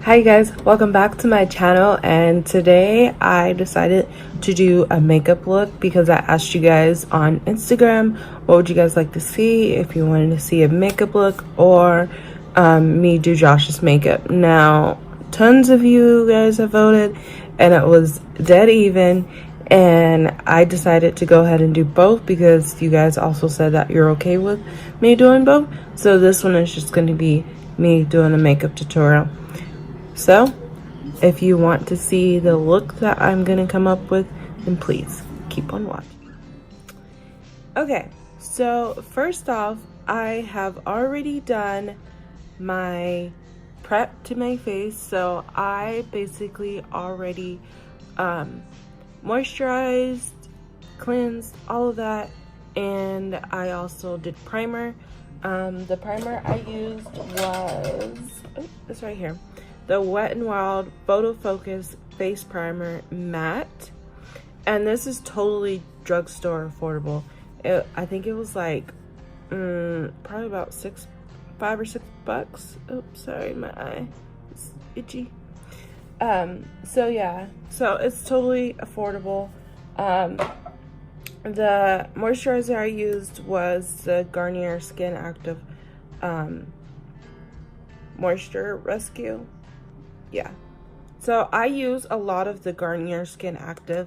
Hi guys, welcome back to my channel, and today I decided to do a makeup look because I asked you guys on Instagram what would you guys like to see, if you wanted to see a makeup look or me do Josh's makeup. Now tons of you guys have voted and it was dead even, and I decided to go ahead and do both because you guys also said that you're okay with me doing both. So this one is just going to be me doing a makeup tutorial. So, if you want to see the look that I'm going to come up with, then please keep on watching. Okay, so first off, I have already done my prep to my face. So, I basically already moisturized, cleansed, all of that. And I also did primer. The primer I used was, oh, it's right here. The Wet n Wild Photofocus Face Primer Matte. And this is totally drugstore affordable. I think it was like, probably about $5 or $6. Oops, sorry, my eye is itchy. So yeah, so it's totally affordable. The moisturizer I used was the Garnier Skinactive Moisture Rescue. Yeah, so I use a lot of the Garnier Skinactive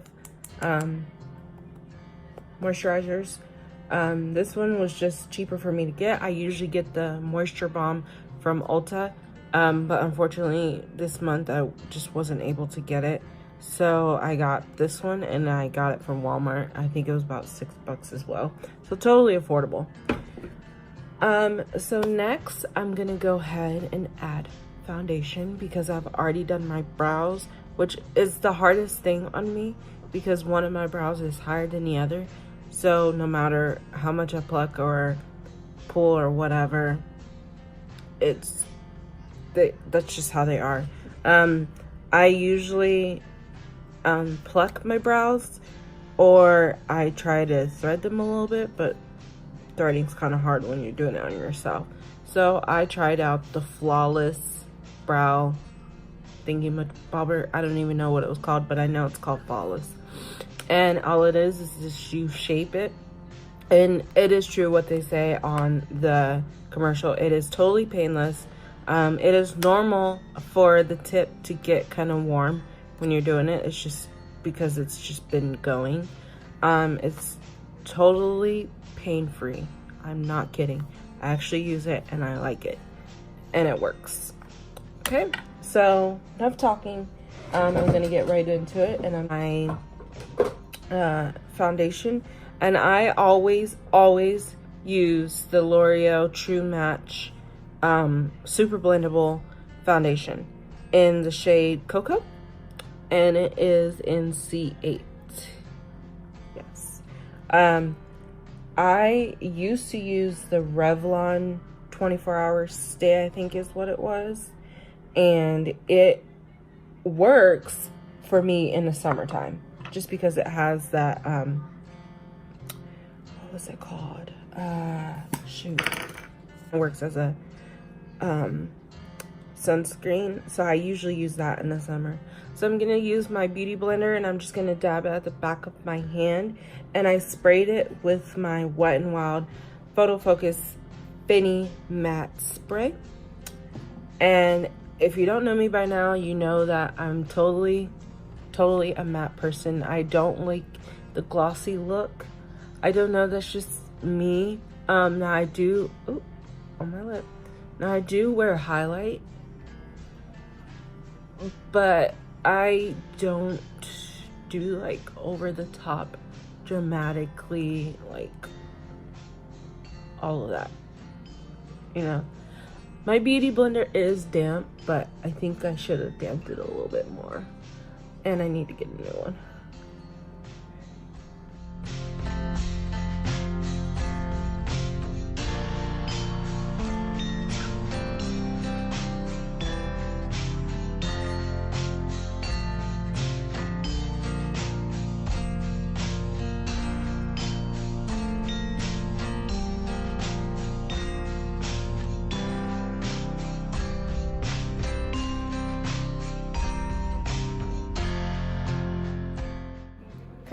moisturizers. This one was just cheaper for me to get. I usually get the Moisture Bomb from Ulta, but unfortunately this month I just wasn't able to get it. So I got this one and I got it from Walmart. I think it was about $6 as well. So totally affordable. So next I'm gonna go ahead and add foundation because I've already done my brows, which is the hardest thing on me because one of my brows is higher than the other. So no matter how much I pluck or pull or whatever, that's just how they are. I usually pluck my brows, or I try to thread them a little bit, but threading's kind of hard when you're doing it on yourself. So I tried out the Flawless brow thingy bobber. I don't even know what it was called, but I know it's called Flawless. And all it is just you shape it. And it is true what they say on the commercial. It is totally painless. It is normal for the tip to get kind of warm when you're doing it. It's just because it's just been going. It's totally pain-free. I'm not kidding. I actually use it and I like it. And it works. Okay, so enough talking. I'm gonna get right into it. And my foundation, and I always use the L'Oreal True Match Super Blendable Foundation in the shade Cocoa, and it is in C8. Yes. I used to use the Revlon 24-hour stay, I think is what it was. And it works for me in the summertime just because it has that what was it called, shoot, it works as a sunscreen, so I usually use that in the summer. So I'm gonna use my beauty blender and I'm just gonna dab it at the back of my hand, and I sprayed it with my Wet n Wild Photofocus Finny Matte Spray. And if you don't know me by now, you know that I'm totally a matte person. I don't like the glossy look. I don't know, that's just me. Now I do, ooh, on my lip. Now I do wear highlight, but I don't do like over the top dramatically, like all of that, you know. My beauty blender is damp, but I think I should have damped it a little bit more. And I need to get a new one.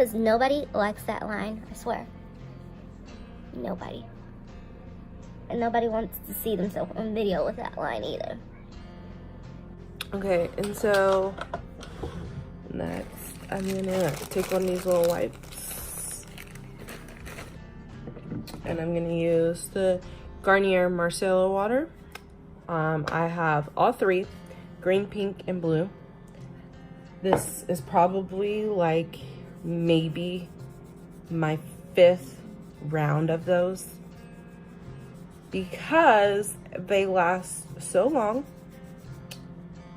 because nobody likes that line, I swear. Nobody. And nobody wants to see themselves on video with that line either. Okay, and so next I'm gonna take one of these little wipes and I'm gonna use the Garnier Mascara water. I have all three, green, pink, and blue. This is probably like maybe my 5th round of those because they last so long.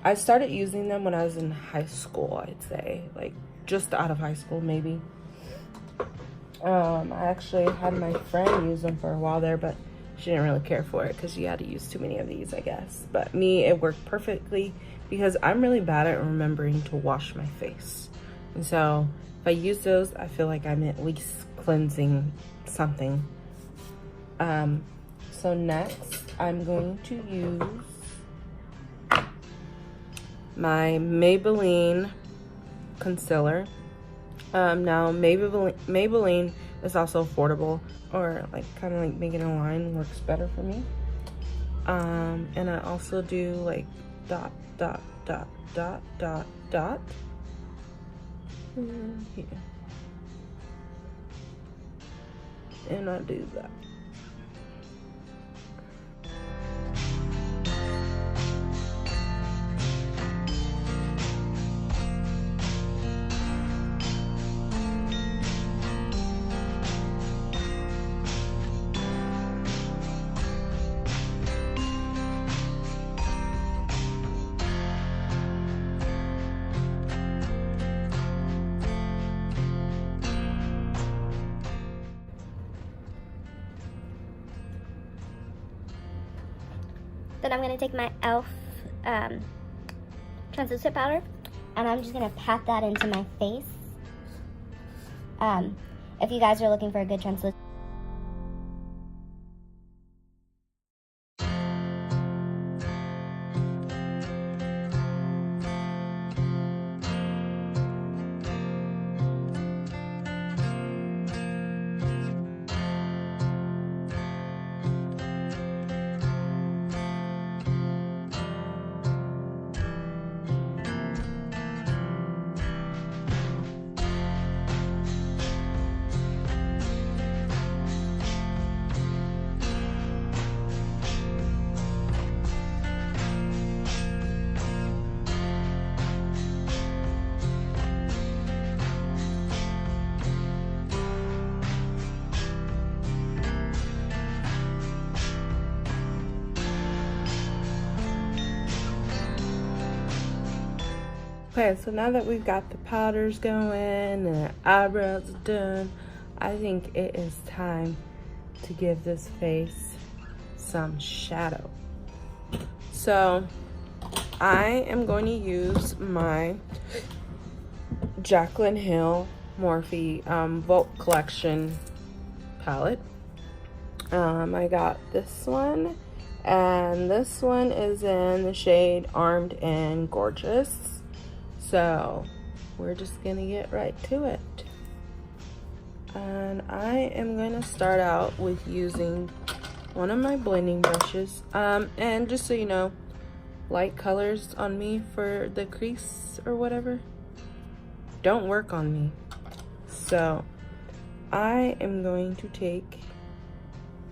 I started using them when I was in high school, I'd say, like just out of high school maybe. I actually had my friend use them for a while there, but she didn't really care for it because you had to use too many of these, I guess. But me, it worked perfectly because I'm really bad at remembering to wash my face. And so if I use those, I feel like I'm at least cleansing something. So next, I'm going to use my Maybeline concealer. Now Maybeline is also affordable, or like kind of like making a line works better for me. And I also do like dot dot dot dot dot dot here, and I do that. Then I'm going to take my e.l.f. translucent powder, and I'm just going to pat that into my face. If you guys are looking for a good translucent, Okay, so now that we've got the powders going and the eyebrows done, I think it is time to give this face some shadow. So I am going to use my Jaclyn Hill Morphe Vault Collection palette. I got this one, and this one is in the shade Armed and Gorgeous. So we're just gonna get right to it. And I am gonna start out with using one of my blending brushes. And just so you know, light colors on me for the crease or whatever don't work on me. So I am going to take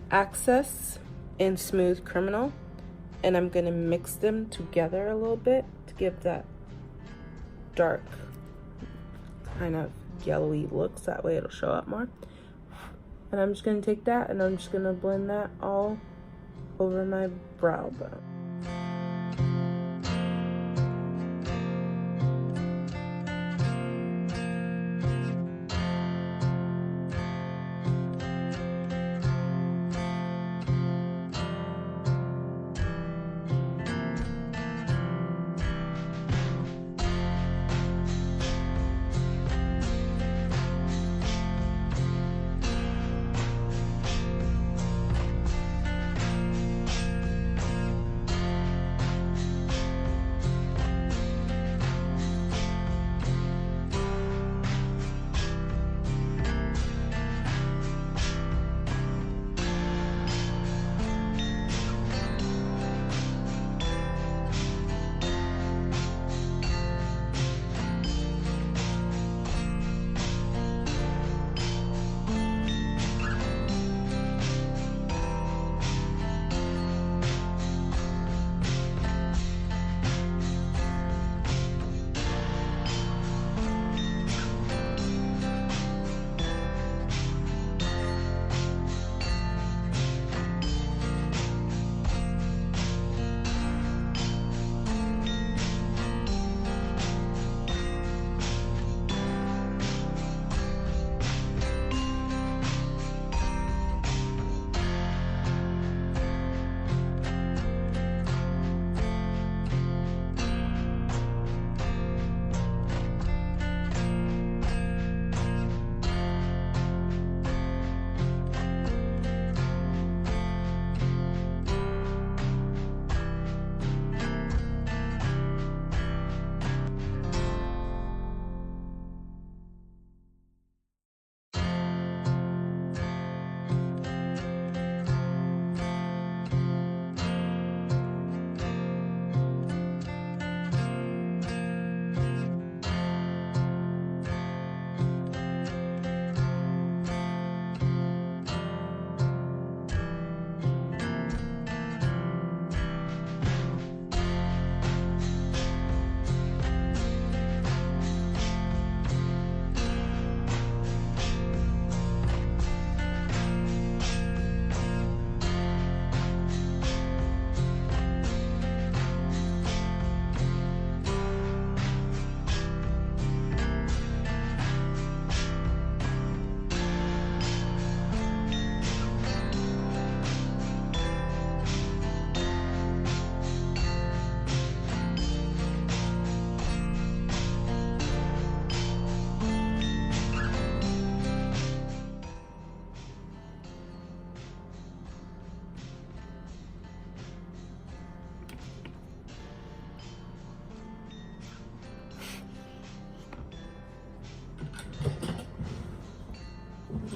Access and Smooth Criminal, and I'm gonna mix them together a little bit to give that dark kind of yellowy looks. That way it'll show up more. And I'm just gonna take that and I'm just gonna blend that all over my brow bone.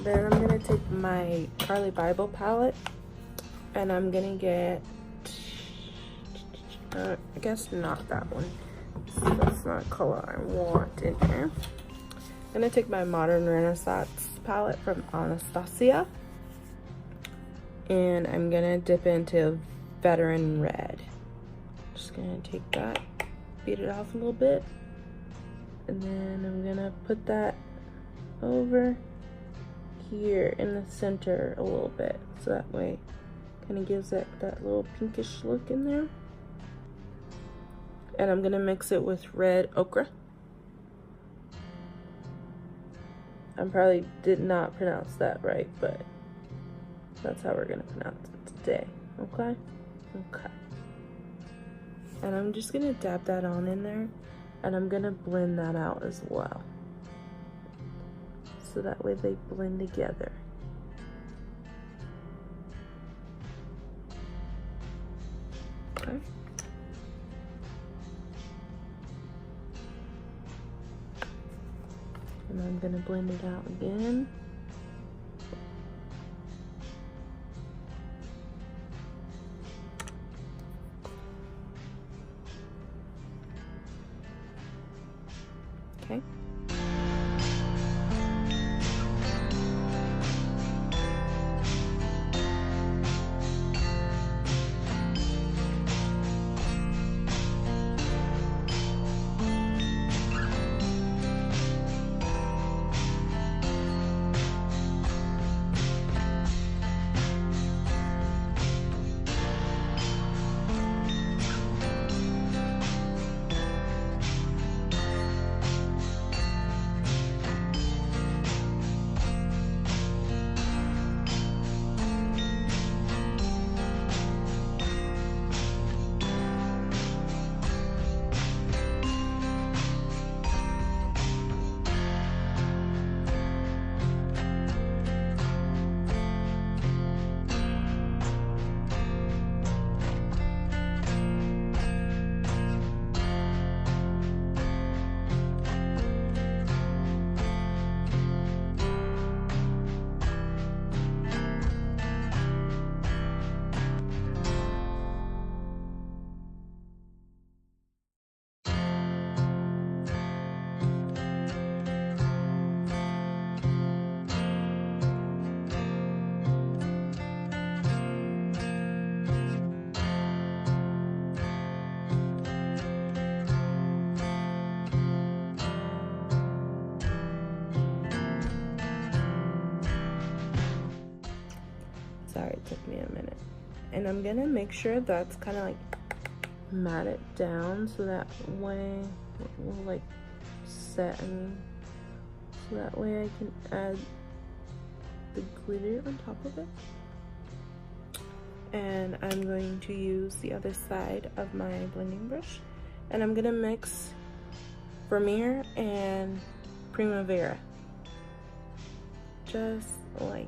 then I'm gonna take my Carli Bybel palette, and I'm gonna get, I guess not that one. That's not the color I want in here. I'm gonna take my Modern Renaissance palette from Anastasia, and I'm gonna dip into Veteran Red. Just gonna take that, beat it off a little bit, and then I'm gonna put that over here in the center a little bit, so that way kind of gives that little pinkish look in there. And I'm gonna mix it with red ochre. I probably did not pronounce that right, but that's how we're gonna pronounce it today. Okay? Okay. And I'm just gonna dab that on in there, and I'm gonna blend that out as well, so that way they blend together. Okay. And I'm gonna blend it out again. Okay. Sorry, it took me a minute. And I'm gonna make sure that's kind of like matted down, so that way it will like set, so that way I can add the glitter on top of it. And I'm going to use the other side of my blending brush, and I'm gonna mix Vermeer and Primavera, just like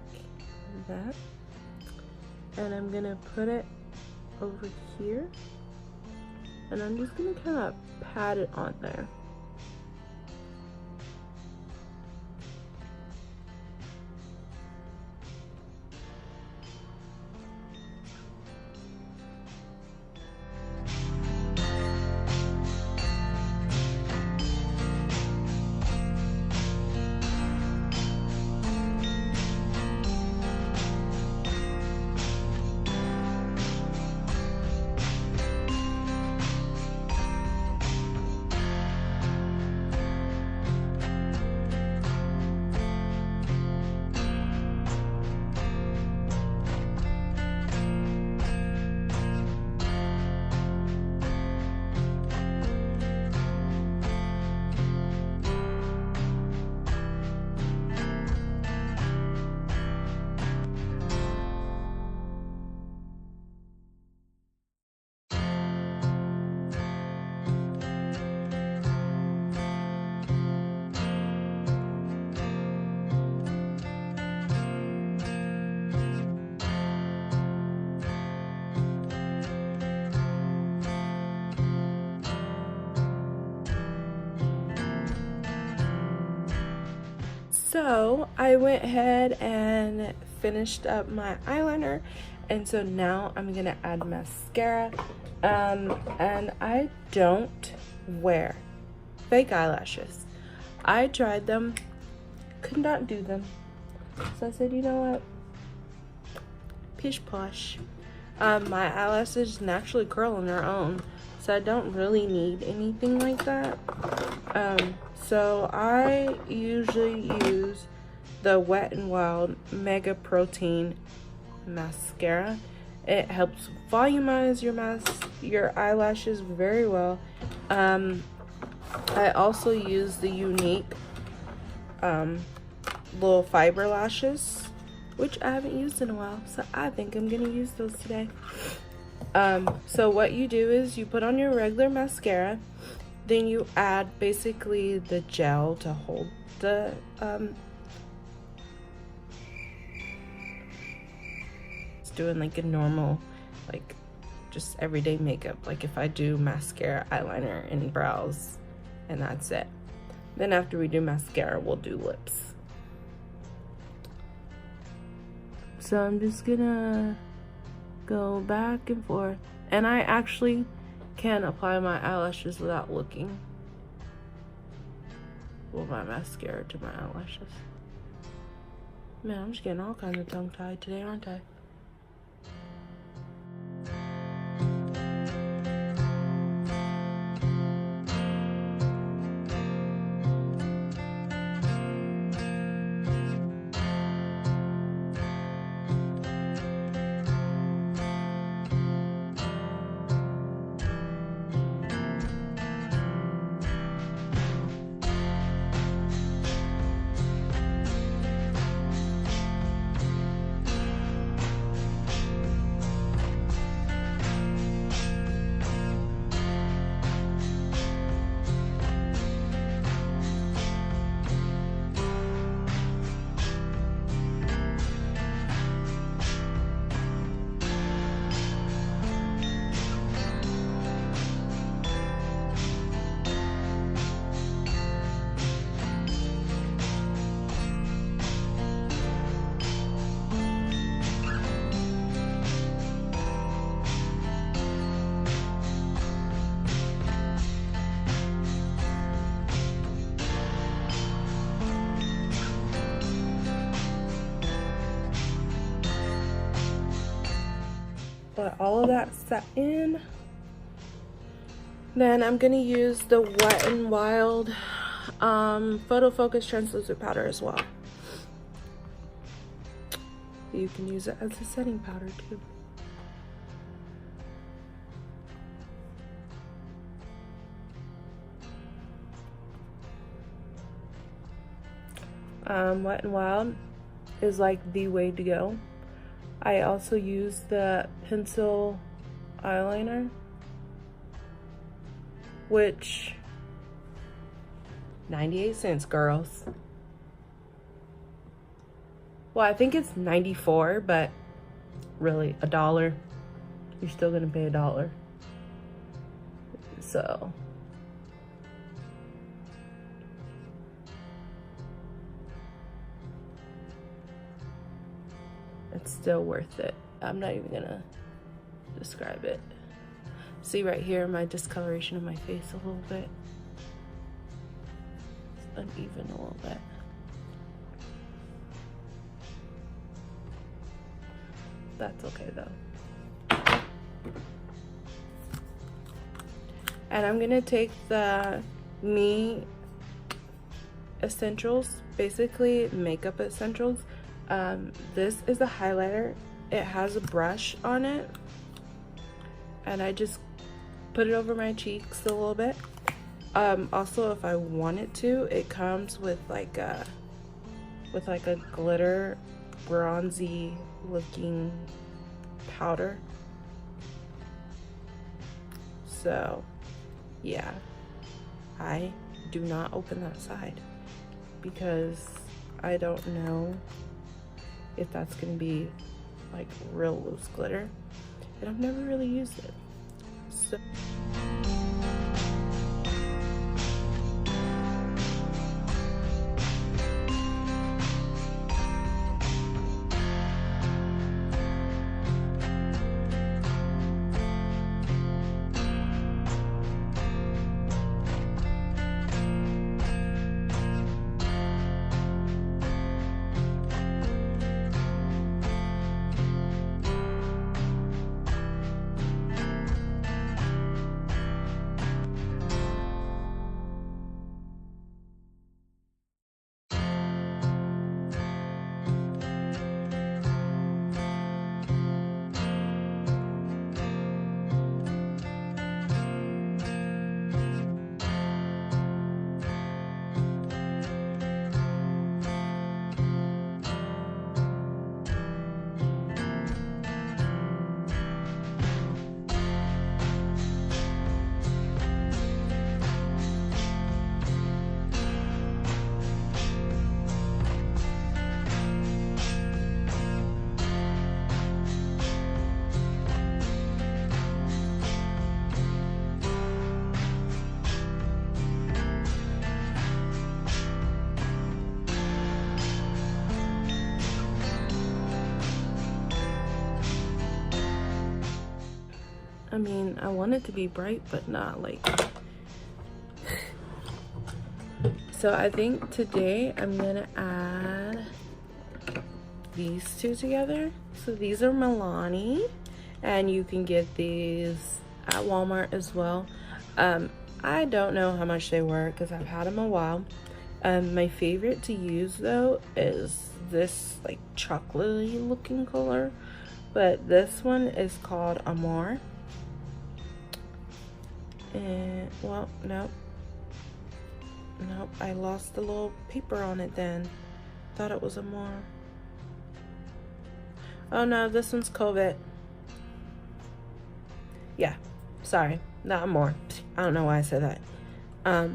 that. And I'm gonna put it over here, and I'm just gonna kind of pat it on there. So I went ahead and finished up my eyeliner, and so now I'm gonna add mascara. And I don't wear fake eyelashes. I tried them, could not do them. So I said, you know what? Pish posh. My eyelashes naturally curl on their own, so I don't really need anything like that. So I usually use the Wet n Wild Mega Protein Mascara. It helps volumize your eyelashes very well. I also use the Unique little fiber lashes, which I haven't used in a while, so I think I'm gonna use those today. So what you do is you put on your regular mascara, then you add basically the gel to hold the it's doing like a normal, like just everyday makeup, like if I do mascara, eyeliner, and brows, and that's it. Then after we do mascara, we'll do lips. So I'm just gonna go back and forth, and I actually can apply my eyelashes without looking, well, my mascara to my eyelashes. Man, I'm just getting all kinds of tongue-tied today, aren't I? Let all of that set in. Then I'm gonna use the Wet n Wild photofocus translucent powder as well. You can use it as a setting powder too. Wet n Wild is like the way to go. I also use the pencil eyeliner, which 98 cents, girls. Well, I think it's 94, but really $1. You're still gonna pay $1. So it's still worth it. I'm not even gonna describe it. See right here, my discoloration of my face a little bit. It's uneven a little bit. That's okay though. And I'm gonna take the Me Essentials, basically makeup essentials. This is a highlighter. It has a brush on it, and I just put it over my cheeks a little bit. Also, if I wanted to, it comes with like a glitter bronzy looking powder. So yeah, I do not open that side because I don't know if that's gonna be like real loose glitter, and I've never really used it. So I mean, I want it to be bright, but not like... So I think today I'm gonna add these two together. So these are Milani, and you can get these at Walmart as well. I don't know how much they were because I've had them a while. My favorite to use though is this like chocolatey looking color, but this one is called Amore. And well, nope, I lost the little paper on it then. Thought it was Amore. Oh no, this one's Covet. Yeah, sorry, not Amore. I don't know why I said that.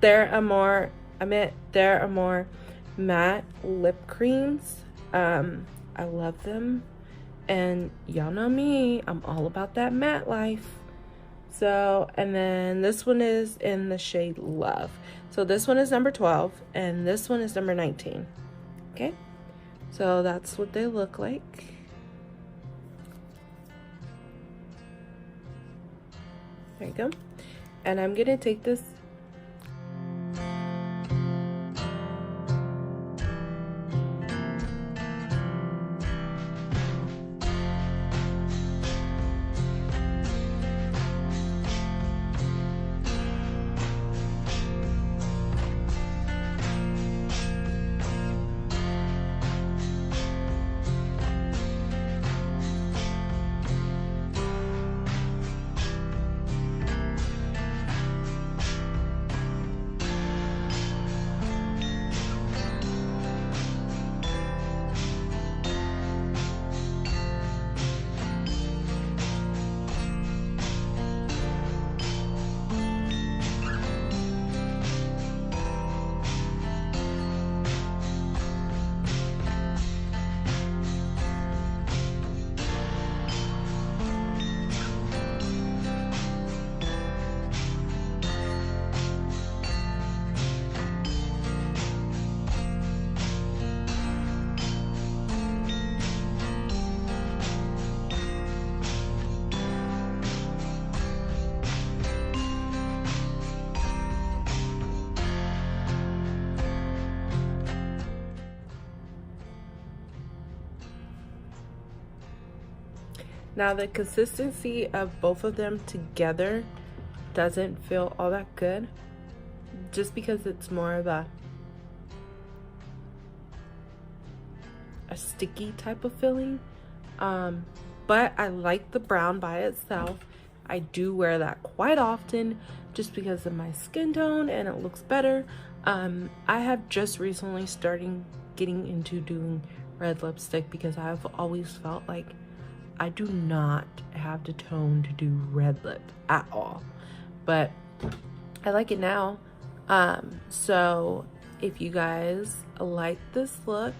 They're Amore. I meant they're Amore matte lip creams. I love them, and y'all know me. I'm all about that matte life. So, and then this one is in the shade Love. So this one is number 12, and this one is number 19. Okay, so that's what they look like. There you go. And I'm gonna take this Now the consistency of both of them together doesn't feel all that good, just because it's more of a sticky type of feeling. But I like the brown by itself. I do wear that quite often just because of my skin tone and it looks better. I have just recently started getting into doing red lipstick because I've always felt like I do not have the tone to do red lip at all, but I like it now. So if you guys like this look,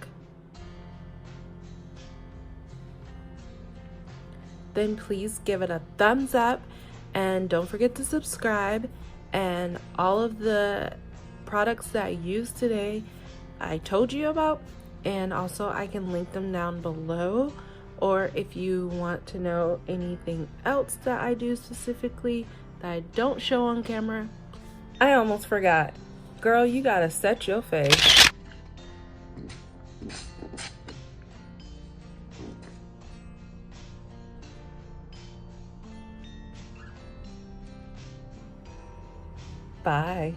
then please give it a thumbs up and don't forget to subscribe. And all of the products that I used today I told you about, and also I can link them down below. Or if you want to know anything else that I do specifically that I don't show on camera. I almost forgot. Girl, you gotta set your face. Bye.